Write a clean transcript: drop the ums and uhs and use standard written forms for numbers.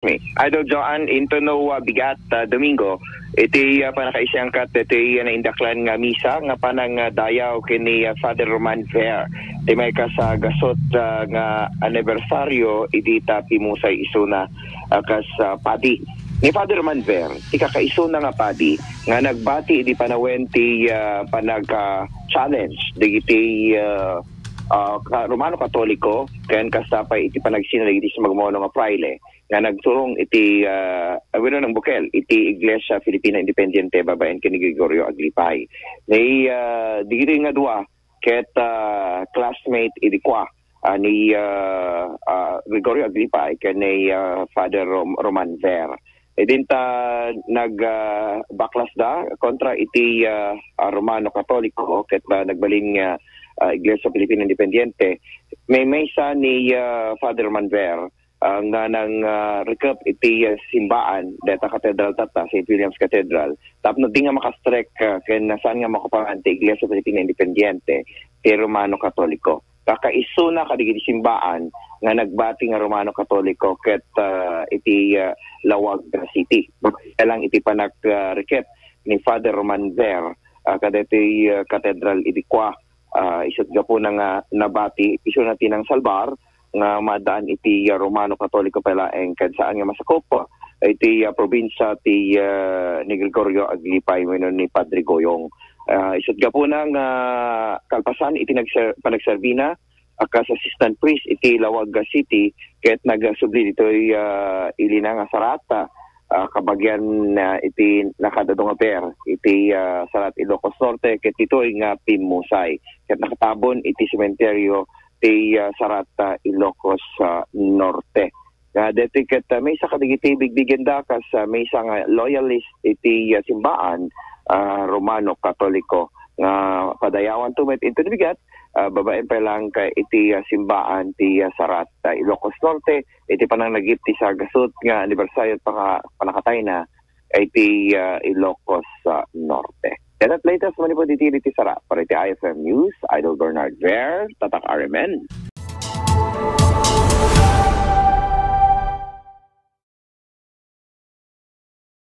Idol Joan, into no bigat Domingo, iti panakaisang kat iti naindaklan nga misa nga panang dayaw kini Father Roman Ver. Iti may sa gasot nga anibersaryo iti pimusay isuna kas padi. Ni Father Roman Ver, iti kakaisuna nga padi nga nagbati iti panawen ti panag-challenge digiti Romano Katoliko ken kasapay iti panagsinalig iti sa magmono nga fraile nga nagturong iti awino ng bukel iti Iglesia Filipina Independiente babaen ken ni Gregorio Aglipay. Ni digiti nga dua ket classmate iti kwa ni Gregorio Aglipay ken ni Father Roman Ver. Dinta nagbaklas da kontra iti Romano Katoliko ket nagbaling Iglesia Filipina Independiente. May sa ni Father Roman Ver nga nang recap iti simbaan deta Cathedral tata, St. William's Cathedral. Tapno di nga makastrek ken saan nga makapangan ti Iglesia Filipina Independiente ti Romano Katoliko. Kakaisuna kadigiti simbaan nga nagbati nga Romano Katoliko ket iti Lawag City. Lang iti panak-recap ni Father Roman Ver kadeti Cathedral iti kwa isut gapo nga nabati isu na tinang salbar nga madaan iti Romano Katoliko palaeng kan saan nga masakop iti probinsya ti ni Gregorio Aglipay wenno ni Padre Goyong. Isut gapo nga kalpasan iti panagserbina akas assistant priest iti Lawag City ket nagsubli ditoy ilina nga sarata kabagyan iti nakadadong aper iti Sarat Ilocos Norte ket itoy nga pimusay ket nakatabon iti sementeryo ti Sarat Ilocos Norte. Deti ket may sa kadigiti bigbigen da kas may sa nga loyalist iti simbaan Romano Katoliko nga padayawan tumet into bigat babaen pa lang kay iti simbaan ti Sarat Ilocos Norte iti panang nagip ti sa gasot nga anibersaryo panakatay na iti Ilocos Norte. And at latest manipod iti Sarat para iti IFM News, Idol Bernard Ver, Tatak RMN.